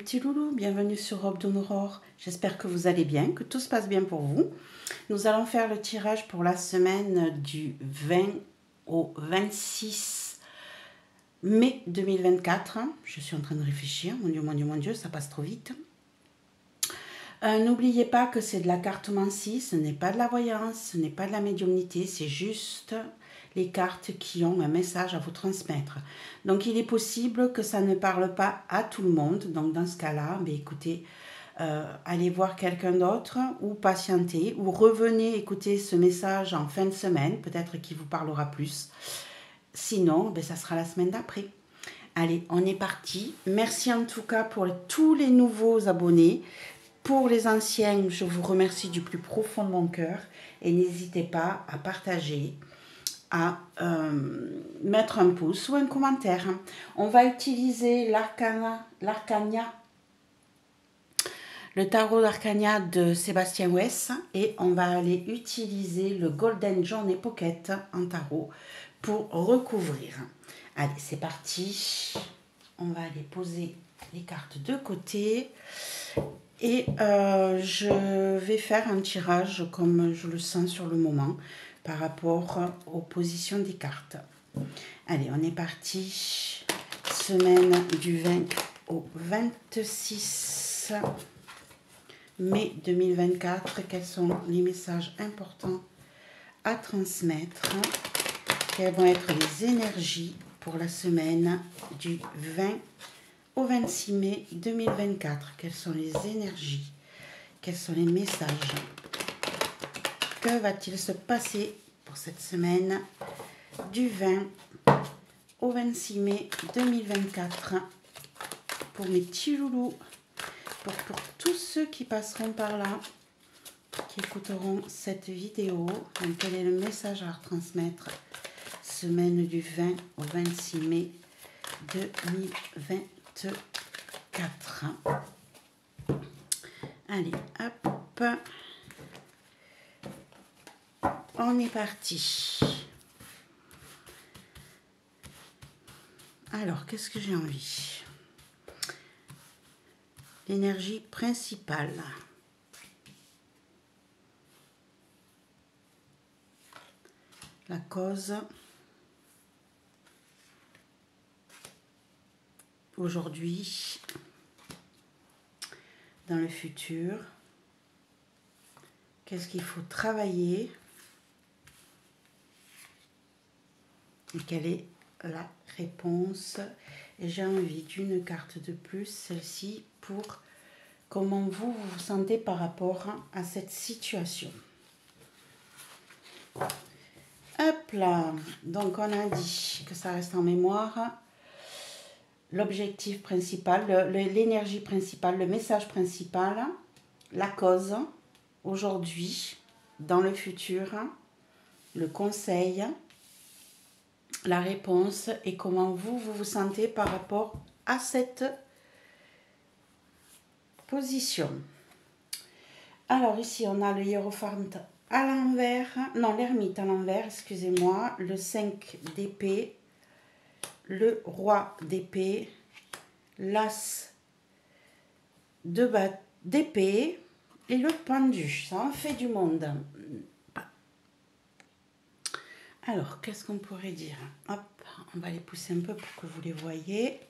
petits loulous, bienvenue sur Robe d'Aurore. J'espère que vous allez bien, que tout se passe bien pour vous. Nous allons faire le tirage pour la semaine du 20 au 26 mai 2024. Je suis en train de réfléchir, mon Dieu, ça passe trop vite. N'oubliez pas que c'est de la cartomancie, ce n'est pas de la voyance, ce n'est pas de la médiumnité, c'est juste les cartes qui ont un message à vous transmettre. Donc il est possible que ça ne parle pas à tout le monde, donc dans ce cas-là, écoutez, allez voir quelqu'un d'autre ou patientez ou revenez écouter ce message en fin de semaine, peut-être qu'il vous parlera plus. Sinon, ça sera la semaine d'après. Allez, on est parti. Merci en tout cas pour tous les nouveaux abonnés. Pour les anciens, je vous remercie du plus profond de mon cœur et n'hésitez pas à partager, à mettre un pouce ou un commentaire. On va utiliser l'Arcania, le tarot d'Arcania de Sébastien Wess et on va aller utiliser le Golden Journey Pocket en tarot pour recouvrir. Allez, c'est parti. On va aller poser les cartes de côté. Et je vais faire un tirage comme je le sens sur le moment par rapport aux positions des cartes. Allez, on est parti. Semaine du 20 au 26 mai 2024. Quels sont les messages importants à transmettre? Quelles vont être les énergies pour la semaine du 20 au 26 mai 2024, quelles sont les énergies? Quels sont les messages? Que va-t-il se passer pour cette semaine du 20 au 26 mai 2024 pour mes petits loulous, pour tous ceux qui passeront par là, qui écouteront cette vidéo? Donc, quel est le message à transmettre semaine du 20 au 26 mai 2024? Allez, hop, on est parti. Alors, qu'est-ce que j'ai envie? L'énergie principale. La cause. Aujourd'hui, dans le futur, qu'est-ce qu'il faut travailler et quelle est la réponse? Et j'ai envie d'une carte de plus, celle-ci, pour comment vous vous sentez par rapport à cette situation. Hop là, donc on a dit que ça reste en mémoire. L'objectif principal, l'énergie principale, le message principal, la cause, aujourd'hui, dans le futur, le conseil, la réponse et comment vous vous sentez par rapport à cette position. Alors ici, on a le hiérophante à l'envers, non, l'ermite à l'envers, excusez-moi, le 5 d'épée, le roi d'épée, l'as d'épée et le pendu. Ça en fait du monde. Alors, qu'est-ce qu'on pourrait dire? Hop, on va les pousser un peu pour que vous les voyez.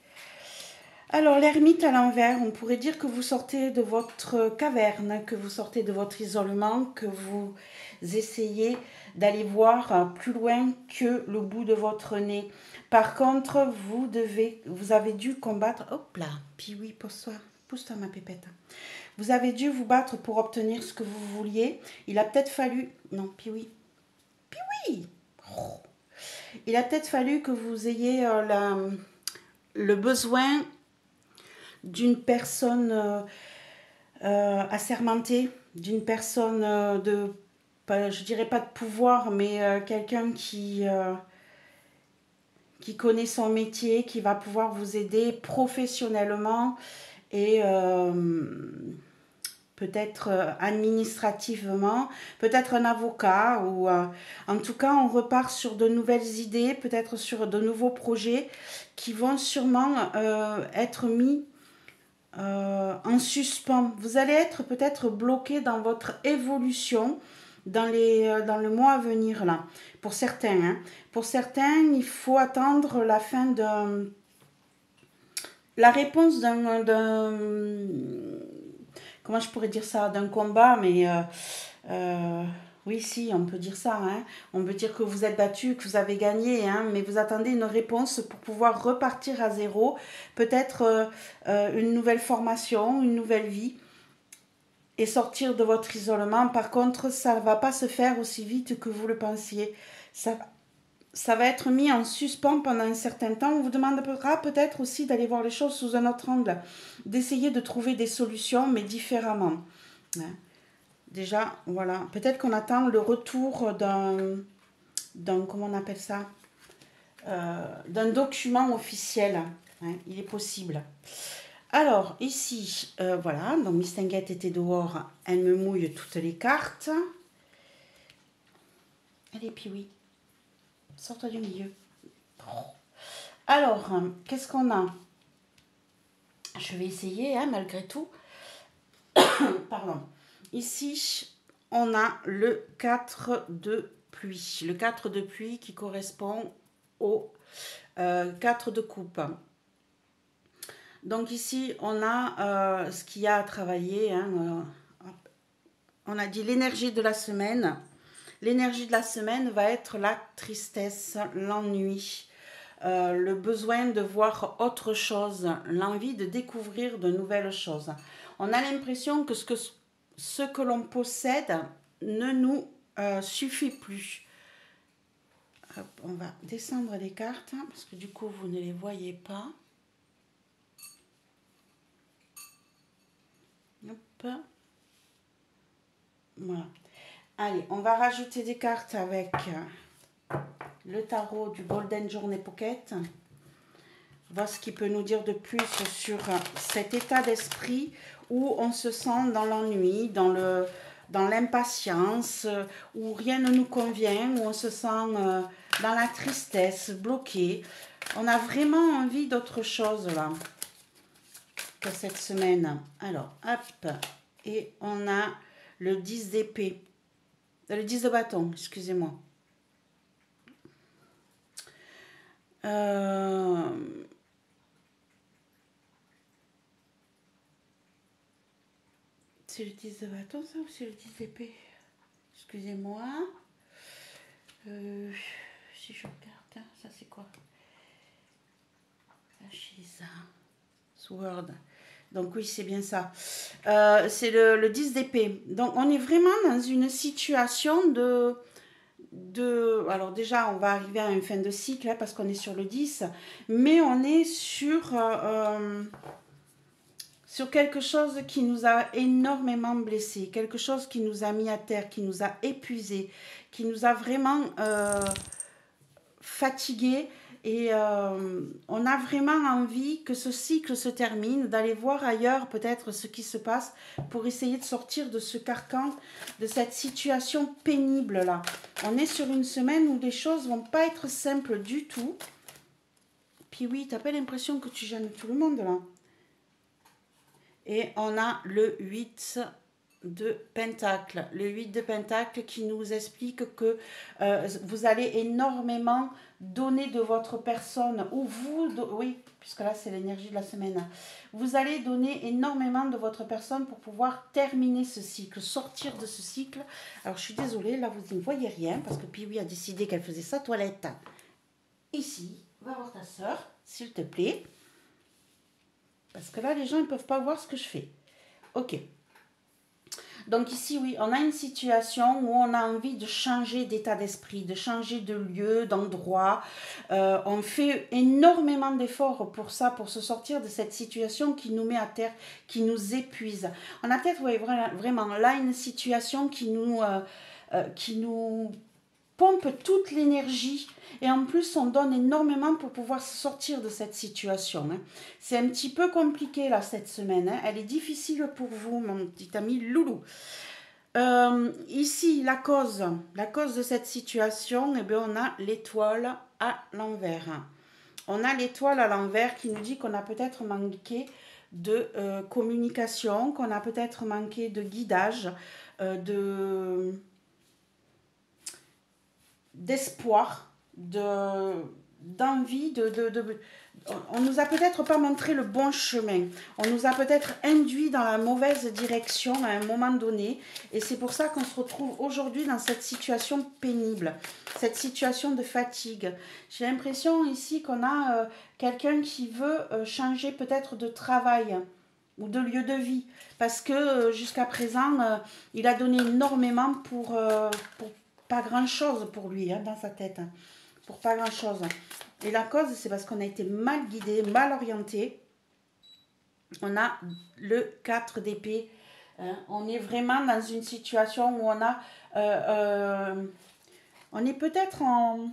Alors, l'ermite à l'envers, on pourrait dire que vous sortez de votre caverne, que vous sortez de votre isolement, que vous essayez d'aller voir plus loin que le bout de votre nez. Par contre, vous avez dû combattre... Hop là, puis oui, pousse-toi ma pépette. Vous avez dû vous battre pour obtenir ce que vous vouliez. Il a peut-être fallu... Non, puis oui. Oh. Il a peut-être fallu que vous ayez le besoin d'une personne assermentée, d'une personne je dirais pas de pouvoir, mais quelqu'un qui connaît son métier, qui va pouvoir vous aider professionnellement et peut-être administrativement, peut-être un avocat ou en tout cas on repart sur de nouvelles idées, peut-être sur de nouveaux projets qui vont sûrement être mis en suspens. Vous allez être peut-être bloqué dans votre évolution dans le mois à venir là. Pour certains, hein. Pour certains, il faut attendre la fin de la réponse comment je pourrais dire ça, d'un combat, mais oui, si, on peut dire ça, hein. On peut dire que vous êtes battu, que vous avez gagné, hein, mais vous attendez une réponse pour pouvoir repartir à zéro, peut-être une nouvelle formation, une nouvelle vie, et sortir de votre isolement. Par contre, ça ne va pas se faire aussi vite que vous le pensiez. Ça va être mis en suspens pendant un certain temps. On vous demandera peut-être aussi d'aller voir les choses sous un autre angle, d'essayer de trouver des solutions, mais différemment. Hein. Déjà, voilà. Peut-être qu'on attend le retour comment on appelle ça, d'un document officiel. Hein. Il est possible. Alors, ici, voilà. Donc, Miss Tinguette était dehors. Elle me mouille toutes les cartes. Allez, puis oui. Sors-toi du milieu. Alors, qu'est-ce qu'on a? Je vais essayer, hein, malgré tout. Pardon. Ici, on a le 4 de pluie. Le 4 de pluie qui correspond au 4 de coupe. Donc ici, on a ce qu'il y a à travailler. Hein, on a dit l'énergie de la semaine. L'énergie de la semaine va être la tristesse, l'ennui, le besoin de voir autre chose, l'envie de découvrir de nouvelles choses. On a l'impression que ce que l'on possède ne nous suffit plus. Hop, on va descendre les cartes, hein, parce que du coup, vous ne les voyez pas. Hop. Voilà. Allez, on va rajouter des cartes avec le tarot du Golden Journey Pocket. Voir ce qu'il peut nous dire de plus sur cet état d'esprit où on se sent dans l'ennui, dans l'impatience, où rien ne nous convient, où on se sent dans la tristesse, bloqué. On a vraiment envie d'autre chose là que cette semaine. Alors, hop, et on a le 10 d'épée. Le 10 de bâton, excusez-moi. C'est le 10 de bâton, ça, ou c'est le 10 d'épée? Excusez-moi. Si je regarde, ça c'est quoi? La Shiza. Sword. Donc oui, c'est bien ça. C'est le 10 d'épée. Donc on est vraiment dans une situation alors déjà, on va arriver à une fin de cycle, hein, parce qu'on est sur le 10, mais on est sur quelque chose qui nous a énormément blessés, quelque chose qui nous a mis à terre, qui nous a épuisés, qui nous a vraiment fatigués. Et on a vraiment envie que ce cycle se termine, d'aller voir ailleurs peut-être ce qui se passe pour essayer de sortir de ce carcan, de cette situation pénible là. On est sur une semaine où les choses vont pas être simples du tout. Puis oui, t'as pas l'impression que tu gênes tout le monde là. Et on a le 8 de Pentacle. Le 8 de Pentacle qui nous explique que vous allez énormément donner de votre personne, ou vous, oui, puisque là c'est l'énergie de la semaine, vous allez donner énormément de votre personne pour pouvoir terminer ce cycle, sortir de ce cycle. Alors je suis désolée, là vous ne voyez rien, parce que Piwi a décidé qu'elle faisait sa toilette ici. Va voir ta soeur, s'il te plaît. Parce que là, les gens ne peuvent pas voir ce que je fais. Ok. Donc ici, oui, on a une situation où on a envie de changer d'état d'esprit, de changer de lieu, d'endroit. On fait énormément d'efforts pour ça, pour se sortir de cette situation qui nous met à terre, qui nous épuise. On a peut-être, oui, vraiment là une situation qui nous pompe toute l'énergie, et en plus on donne énormément pour pouvoir sortir de cette situation. Hein. C'est un petit peu compliqué là cette semaine, hein. Elle est difficile pour vous, mon petit ami loulou. Ici la cause de cette situation, eh bien, on a l'étoile à l'envers. On a l'étoile à l'envers qui nous dit qu'on a peut-être manqué de communication, qu'on a peut-être manqué de guidage, d'espoir, d'envie, on nous a peut-être pas montré le bon chemin, on nous a peut-être induit dans la mauvaise direction à un moment donné, et c'est pour ça qu'on se retrouve aujourd'hui dans cette situation pénible, cette situation de fatigue. J'ai l'impression ici qu'on a quelqu'un qui veut changer peut-être de travail ou de lieu de vie, parce que jusqu'à présent, il a donné énormément pour pas grand-chose pour lui, hein, dans sa tête, hein, pour pas grand-chose. Et la cause, c'est parce qu'on a été mal guidé, mal orienté. On a le 4 d'épée. On est vraiment dans une situation où on est peut-être en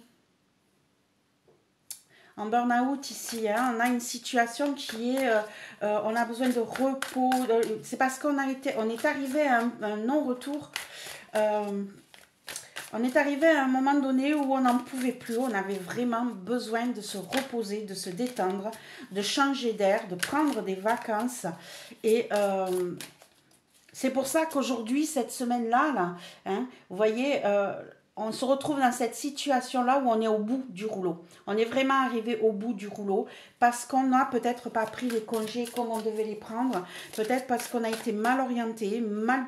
burn-out ici. Hein. On a une situation qui est... on a besoin de repos. C'est parce on est arrivé à un non-retour. On est arrivé à un moment donné où on n'en pouvait plus, on avait vraiment besoin de se reposer, de se détendre, de changer d'air, de prendre des vacances. Et c'est pour ça qu'aujourd'hui, cette semaine-là, là, hein, vous voyez, on se retrouve dans cette situation-là où on est au bout du rouleau. On est vraiment arrivé au bout du rouleau parce qu'on n'a peut-être pas pris les congés comme on devait les prendre, peut-être parce qu'on a été mal orienté, mal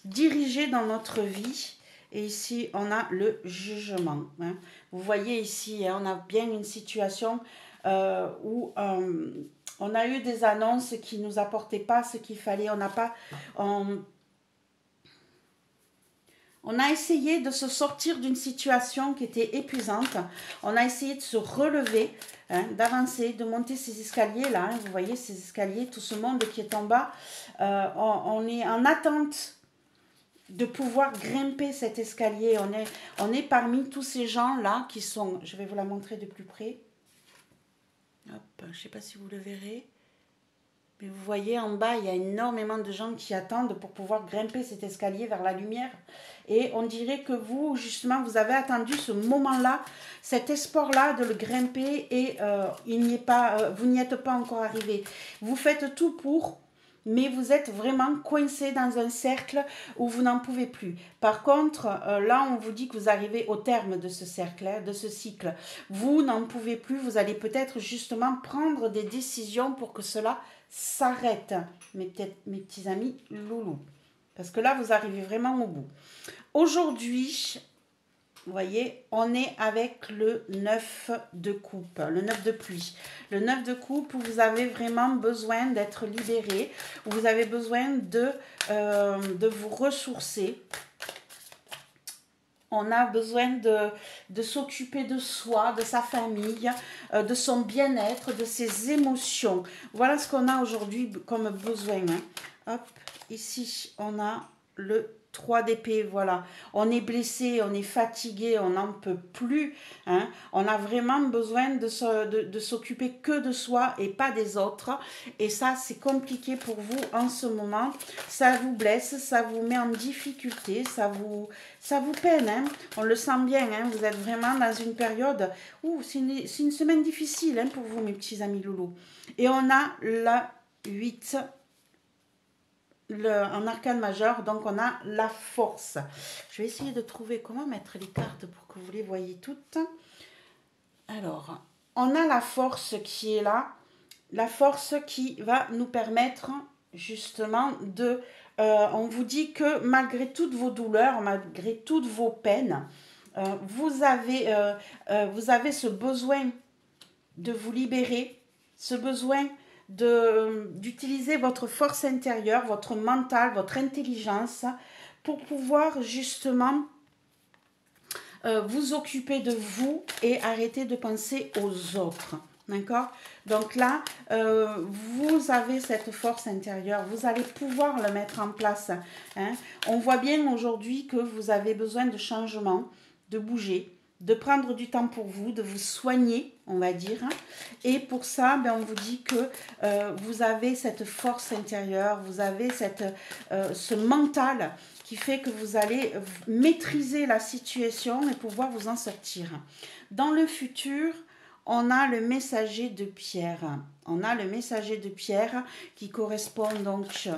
dirigé dans notre vie. Et ici, on a le jugement. Hein. Vous voyez ici, hein, on a bien une situation où on a eu des annonces qui ne nous apportaient pas ce qu'il fallait. On a essayé de se sortir d'une situation qui était épuisante. On a essayé de se relever, hein, d'avancer, de monter ces escaliers-là. Hein. Vous voyez ces escaliers, tout ce monde qui est en bas. On est en attente de pouvoir grimper cet escalier. On est parmi tous ces gens-là qui sont... Je vais vous la montrer de plus près. Hop, je ne sais pas si vous le verrez. Mais vous voyez, en bas, il y a énormément de gens qui attendent pour pouvoir grimper cet escalier vers la lumière. Et on dirait que vous, justement, vous avez attendu ce moment-là, cet espoir-là de le grimper et vous n'y êtes pas encore arrivé. Vous faites tout pour... mais vous êtes vraiment coincé dans un cercle où vous n'en pouvez plus. Par contre, là, on vous dit que vous arrivez au terme de ce cercle, hein, de ce cycle. Vous n'en pouvez plus, vous allez peut-être justement prendre des décisions pour que cela s'arrête, mes petits amis loulous. Parce que là, vous arrivez vraiment au bout. Aujourd'hui... Vous voyez, on est avec le 9 de coupe, le 9 de pluie. Le 9 de coupe où vous avez vraiment besoin d'être libéré, où vous avez besoin de vous ressourcer. On a besoin de s'occuper de soi, de sa famille, de son bien-être, de ses émotions. Voilà ce qu'on a aujourd'hui comme besoin. Hein. Hop, ici, on a le 3 d'épée, voilà. On est blessé, on est fatigué, on n'en peut plus. Hein. On a vraiment besoin de s'occuper que de soi et pas des autres. Et ça, c'est compliqué pour vous en ce moment. Ça vous blesse, ça vous met en difficulté, ça vous peine. Hein. On le sent bien, hein. Vous êtes vraiment dans une période où c'est une semaine difficile, hein, pour vous, mes petits amis loulous. Et on a la 8 en arcane majeur, donc on a la force. Je vais essayer de trouver comment mettre les cartes pour que vous les voyez toutes. Alors, on a la force qui est là, la force qui va nous permettre justement de... on vous dit que malgré toutes vos douleurs, malgré toutes vos peines, vous avez ce besoin de vous libérer, ce besoin d'utiliser votre force intérieure, votre mental, votre intelligence pour pouvoir justement vous occuper de vous et arrêter de penser aux autres. D'accord? Donc là, vous avez cette force intérieure, vous allez pouvoir le mettre en place. Hein? On voit bien aujourd'hui que vous avez besoin de changement, de bouger, de prendre du temps pour vous, de vous soigner, on va dire. Et pour ça, ben, on vous dit que vous avez cette force intérieure, vous avez ce mental qui fait que vous allez maîtriser la situation et pouvoir vous en sortir. Dans le futur, on a le messager de pierre. on a le messager de pierre qui correspond donc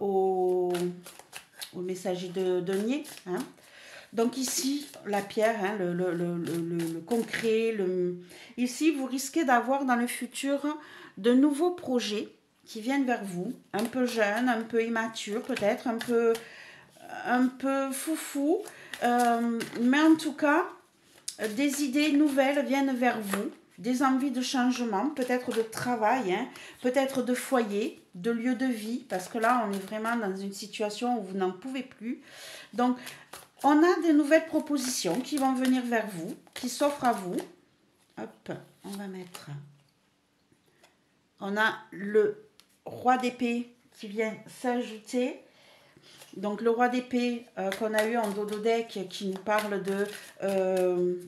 au messager de denier. Hein. Donc ici, la pierre, hein, le concret. Ici, vous risquez d'avoir dans le futur de nouveaux projets qui viennent vers vous, un peu jeunes, un peu immatures peut-être, un peu foufou. Mais en tout cas, des idées nouvelles viennent vers vous, des envies de changement, peut-être de travail, hein, peut-être de foyer, de lieu de vie, parce que là, on est vraiment dans une situation où vous n'en pouvez plus. Donc, on a des nouvelles propositions qui vont venir vers vous, qui s'offrent à vous. Hop, on va mettre... On a le roi d'épée qui vient s'ajouter. Donc, le roi d'épée qu'on a eu en dodo-deck qui nous parle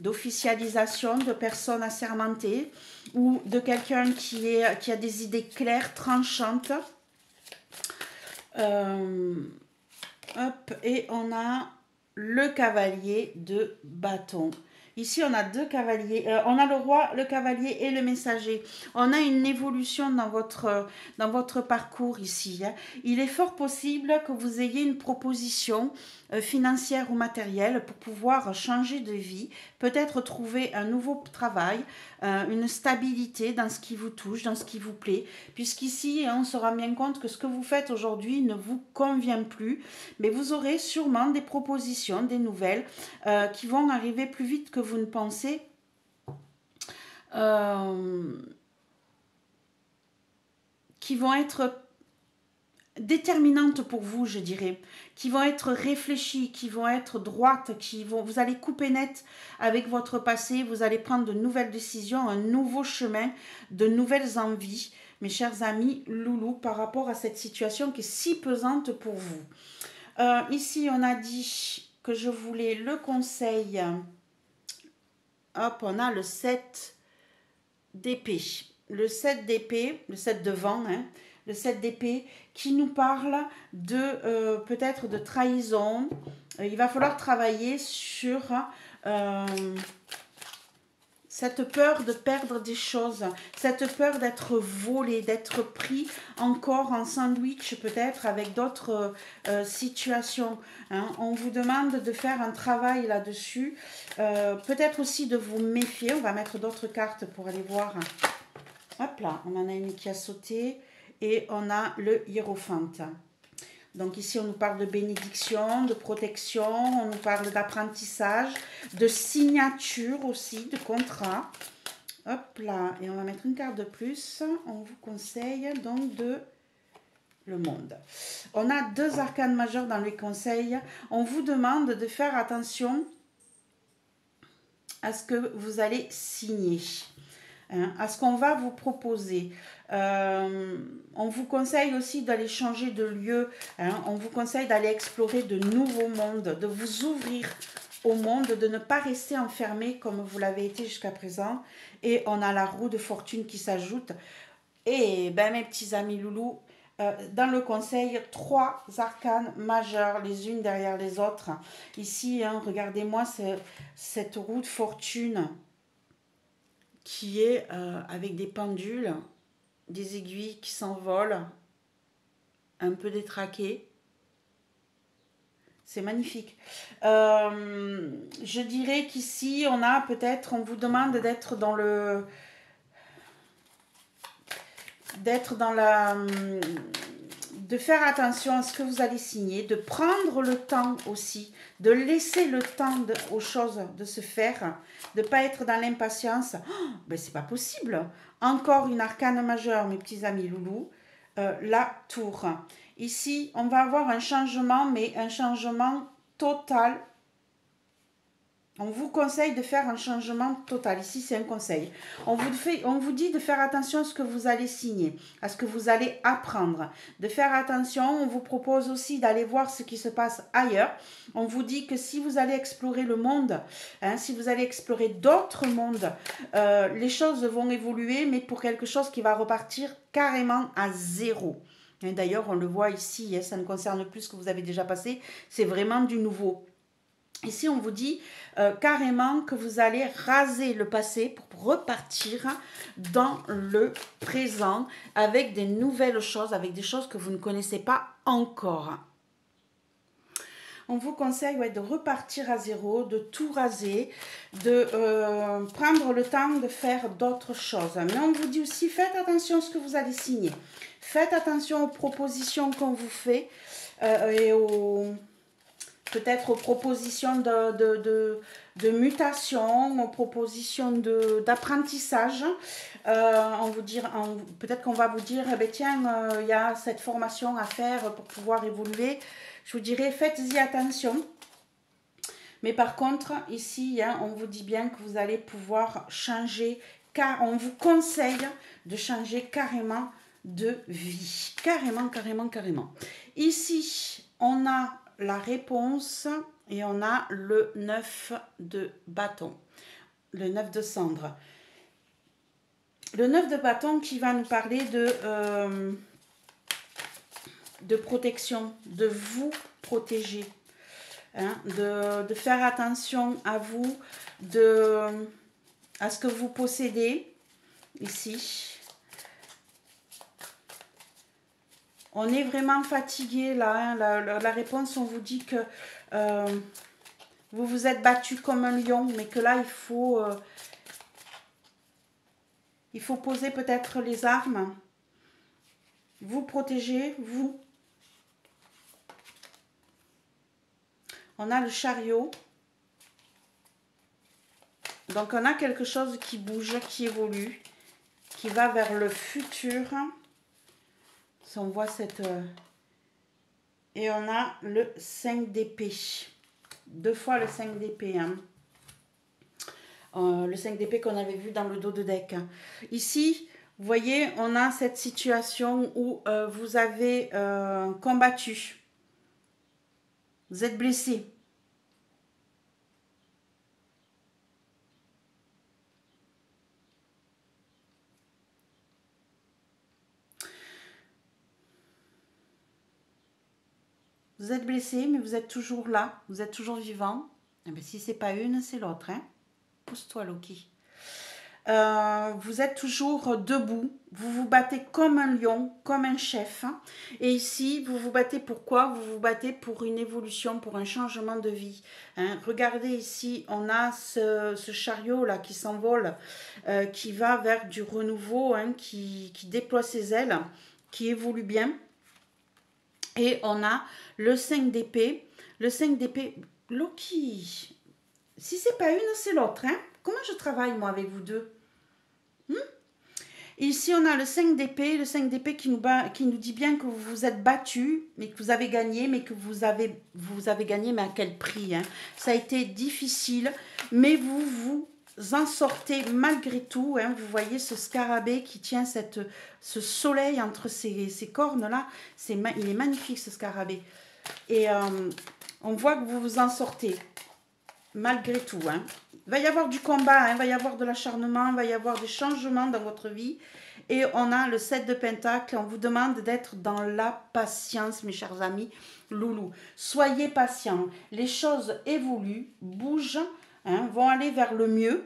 d'officialisation, de personnes assermentées ou de quelqu'un qui a des idées claires, tranchantes. Hop, et on a le cavalier de bâton. Ici, on a deux cavaliers. On a le roi, le cavalier et le messager. On a une évolution dans votre parcours ici. Hein. Il est fort possible que vous ayez une proposition financière ou matérielle pour pouvoir changer de vie, peut-être trouver un nouveau travail, une stabilité dans ce qui vous touche, dans ce qui vous plaît. Puisqu'ici, on se rend bien compte que ce que vous faites aujourd'hui ne vous convient plus. Mais vous aurez sûrement des propositions, des nouvelles qui vont arriver plus vite que vous ne pensez. Qui vont être déterminantes pour vous, je dirais, qui vont être réfléchies, qui vont être droites, vous allez couper net avec votre passé, vous allez prendre de nouvelles décisions, un nouveau chemin, de nouvelles envies, mes chers amis loulous, par rapport à cette situation qui est si pesante pour vous. Ici, on a dit que je voulais le conseil. Hop, on a le 7 d'épée. Le 7 d'épée, le 7 de vent, hein, le 7 d'épée qui nous parle de peut-être de trahison. Il va falloir travailler sur cette peur de perdre des choses, cette peur d'être volé, d'être pris encore en sandwich peut-être avec d'autres situations. Hein. On vous demande de faire un travail là-dessus, peut-être aussi de vous méfier. On va mettre d'autres cartes pour aller voir. Hop là, on en a une qui a sauté et on a le hiérophante. Donc ici, on nous parle de bénédiction, de protection, on nous parle d'apprentissage, de signature aussi, de contrat. Hop là, et on va mettre une carte de plus. On vous conseille donc de le monde. On a deux arcanes majeurs dans les conseils. On vous demande de faire attention à ce que vous allez signer. À ce qu'on va vous proposer. On vous conseille aussi d'aller changer de lieu. On vous conseille d'aller explorer de nouveaux mondes, de vous ouvrir au monde, de ne pas rester enfermé comme vous l'avez été jusqu'à présent. Et on a la roue de fortune qui s'ajoute. Et ben mes petits amis loulous, dans le conseil, 3 arcanes majeures, les unes derrière les autres. Ici, regardez-moi cette roue de fortune qui est avec des pendules, des aiguilles qui s'envolent, un peu détraquées. C'est magnifique. Je dirais qu'ici, on vous demande d'être dans de faire attention à ce que vous allez signer, de prendre le temps aussi, de laisser le temps aux choses de se faire, de ne pas être dans l'impatience. Oh, ben c'est pas possible. Encore une arcane majeure, mes petits amis loulous, la tour. Ici, on va avoir un changement, mais un changement total. On vous conseille de faire un changement total. Ici, c'est un conseil. On vous dit de faire attention à ce que vous allez signer, à ce que vous allez apprendre. De faire attention, on vous propose aussi d'aller voir ce qui se passe ailleurs. On vous dit que si vous allez explorer le monde, si vous allez explorer d'autres mondes, les choses vont évoluer, mais pour quelque chose qui va repartir carrément à zéro. D'ailleurs, on le voit ici, ça ne concerne plus ce que vous avez déjà passé. C'est vraiment du nouveau. Ici, on vous dit carrément que vous allez raser le passé pour repartir dans le présent avec des nouvelles choses, avec des choses que vous ne connaissez pas encore. On vous conseille de repartir à zéro, de tout raser, de prendre le temps de faire d'autres choses. Mais on vous dit aussi, faites attention à ce que vous allez signer. Faites attention aux propositions qu'on vous fait et peut-être aux propositions de mutation, aux propositions d'apprentissage. Peut-être qu'on va vous dire, eh bien, tiens, il y a cette formation à faire pour pouvoir évoluer. Je vous dirais, faites-y attention. Mais par contre, ici, on vous dit bien que vous allez pouvoir changer, car on vous conseille de changer carrément de vie. Carrément, carrément, carrément. Ici, on a la réponse et on a le 9 de bâton. Le 9 de cendre. Le 9 de bâton qui va nous parler de protection, de vous protéger, hein, de faire attention à vous, à ce que vous possédez ici. On est vraiment fatigué là, hein, la réponse, on vous dit que vous vous êtes battu comme un lion, mais que là, il faut poser peut-être les armes, vous protéger, vous. On a le chariot. Donc, on a quelque chose qui bouge, qui évolue, qui va vers le futur. Si on voit cette... Et on a le 5 d'épée. 2 fois le 5 d'épée. Hein. Le 5 d'épée qu'on avait vu dans le dos de deck. Ici, vous voyez, on a cette situation où vous avez combattu. Vous êtes blessé. Vous êtes blessé, mais vous êtes toujours là. Vous êtes toujours vivant. Eh bien, si ce n'est pas une, c'est l'autre. Hein. Pousse-toi, Loki. Vous êtes toujours debout. Vous vous battez comme un lion, comme un chef. Et ici, vous vous battez pour quoi? Vous vous battez pour une évolution, pour un changement de vie. Hein. Regardez ici, on a ce chariot-là qui s'envole, qui va vers du renouveau, hein, qui déploie ses ailes, qui évolue bien. Et on a le 5 d'épée. Le 5 d'épée, Loki. Si c'est pas une, c'est l'autre. Hein? Comment je travaille, moi, avec vous deux? Ici, on a le 5 d'épée. Le 5 d'épée qui nous dit bien que vous vous êtes battu, mais que vous avez gagné, mais que vous avez gagné, mais à quel prix, hein? Ça a été difficile, mais vous en sortez malgré tout. Hein? Vous voyez ce scarabée qui tient ce soleil entre ses cornes-là. Il est magnifique, ce scarabée. Et on voit que vous vous en sortez. Malgré tout, hein. Il va y avoir du combat, hein, il va y avoir de l'acharnement, il va y avoir des changements dans votre vie. Et on a le 7 de Pentacle. On vous demande d'être dans la patience, mes chers amis loulous. Soyez patients. Les choses évoluent, bougent, hein, vont aller vers le mieux.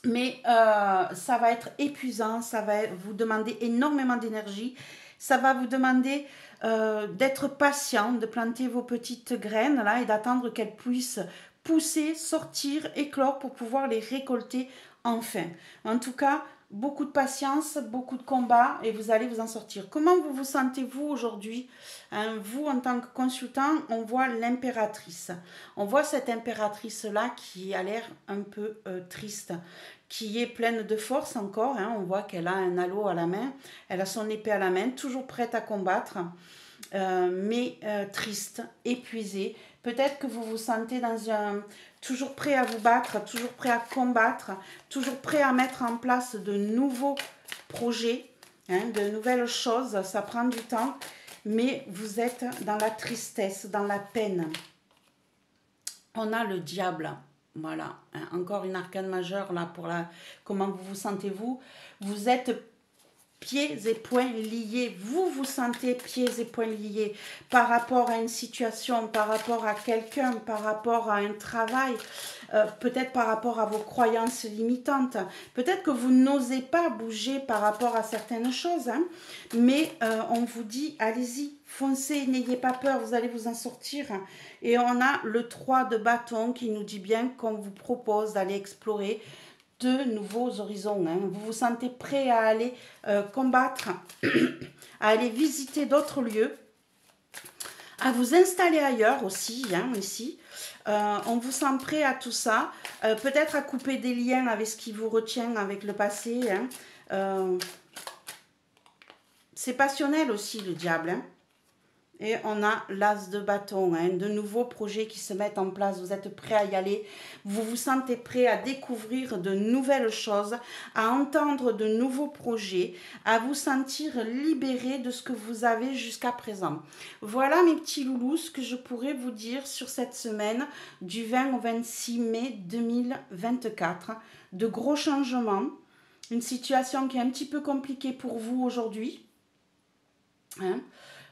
Mais ça va être épuisant, ça va vous demander énormément d'énergie. Ça va vous demander d'être patient, de planter vos petites graines là et d'attendre qu'elles puissent pousser, sortir, éclore pour pouvoir les récolter enfin. En tout cas, beaucoup de patience, beaucoup de combat et vous allez vous en sortir. Comment vous vous sentez-vous aujourd'hui? Hein, vous, en tant que consultant, on voit l'impératrice. On voit cette impératrice-là qui a l'air un peu triste, qui est pleine de force encore. Hein. On voit qu'elle a un halo à la main, elle a son épée à la main, toujours prête à combattre, mais triste, épuisée. Peut-être que vous vous sentez toujours prêt à vous battre, toujours prêt à combattre, toujours prêt à mettre en place de nouveaux projets, hein, de nouvelles choses. Ça prend du temps, mais vous êtes dans la tristesse, dans la peine. On a le diable. Voilà, hein, encore une arcane majeure là pour comment vous vous sentez-vous. Vous êtes pieds et poings liés. Vous vous sentez pieds et poings liés par rapport à une situation, par rapport à quelqu'un, par rapport à un travail, peut-être par rapport à vos croyances limitantes. Peut-être que vous n'osez pas bouger par rapport à certaines choses, hein, mais on vous dit, allez-y, foncez, n'ayez pas peur, vous allez vous en sortir. Et on a le 3 de bâton qui nous dit bien qu'on vous propose d'aller explorer de nouveaux horizons. Hein. Vous vous sentez prêt à aller combattre, à aller visiter d'autres lieux, à vous installer ailleurs aussi, hein, ici. On vous sent prêt à tout ça, peut-être à couper des liens avec ce qui vous retient avec le passé. Hein. C'est passionnel aussi, le diable. Hein. Et on a l'as de bâton, hein, de nouveaux projets qui se mettent en place. Vous êtes prêt à y aller. Vous vous sentez prêt à découvrir de nouvelles choses, à entendre de nouveaux projets, à vous sentir libéré de ce que vous avez jusqu'à présent. Voilà mes petits loulous, ce que je pourrais vous dire sur cette semaine du 20 au 26 mai 2024. De gros changements, une situation qui est un petit peu compliquée pour vous aujourd'hui. Hein.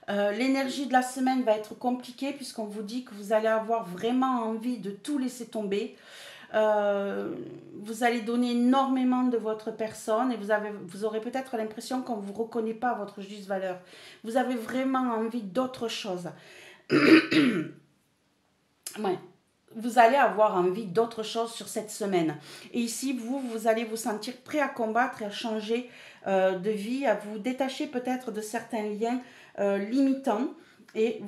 L'énergie de la semaine va être compliquée puisqu'on vous dit que vous allez avoir vraiment envie de tout laisser tomber. Vous allez donner énormément de votre personne et vous aurez peut-être l'impression qu'on ne vous reconnaît pas à votre juste valeur. Vous avez vraiment envie d'autre chose. Ouais. Vous allez avoir envie d'autre chose sur cette semaine. Et ici, vous allez vous sentir prêt à combattre et à changer de vie, à vous détacher peut-être de certains liens limitants. Et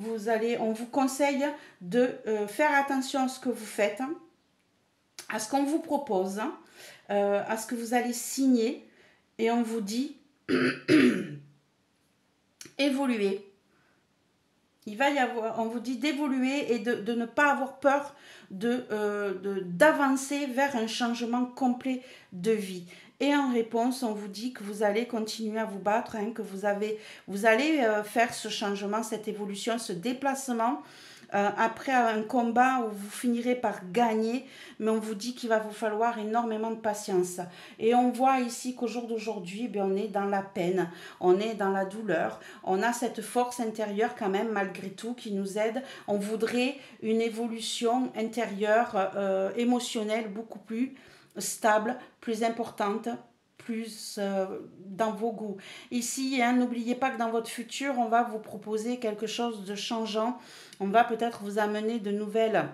on vous conseille de faire attention à ce que vous faites, à ce qu'on vous propose, à ce que vous allez signer. Et on vous dit évoluer. On vous dit d'évoluer et de ne pas avoir peur d'avancer vers un changement complet de vie. Et en réponse, on vous dit que vous allez continuer à vous battre, hein, que vous allez faire ce changement, cette évolution, ce déplacement. Après un combat où vous finirez par gagner, mais on vous dit qu'il va vous falloir énormément de patience. Et on voit ici qu'au jour d'aujourd'hui, on est dans la peine, on est dans la douleur, on a cette force intérieure quand même malgré tout qui nous aide. On voudrait une évolution intérieure, émotionnelle beaucoup plus stable, plus importante, plus dans vos goûts. Ici, hein, n'oubliez pas que dans votre futur, on va vous proposer quelque chose de changeant. On va peut-être vous amener de nouvelles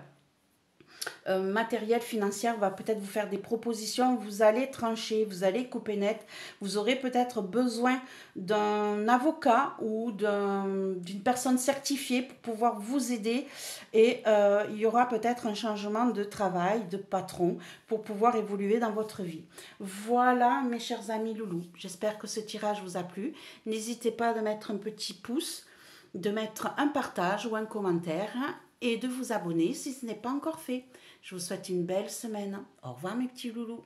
matériel financier, va peut-être vous faire des propositions, vous allez trancher, vous allez couper net, vous aurez peut-être besoin d'un avocat ou d'une personne certifiée pour pouvoir vous aider et il y aura peut-être un changement de travail, de patron pour pouvoir évoluer dans votre vie. Voilà mes chers amis loulous, j'espère que ce tirage vous a plu. N'hésitez pas de mettre un petit pouce, de mettre un partage ou un commentaire et de vous abonner si ce n'est pas encore fait. Je vous souhaite une belle semaine. Au revoir mes petits loulous.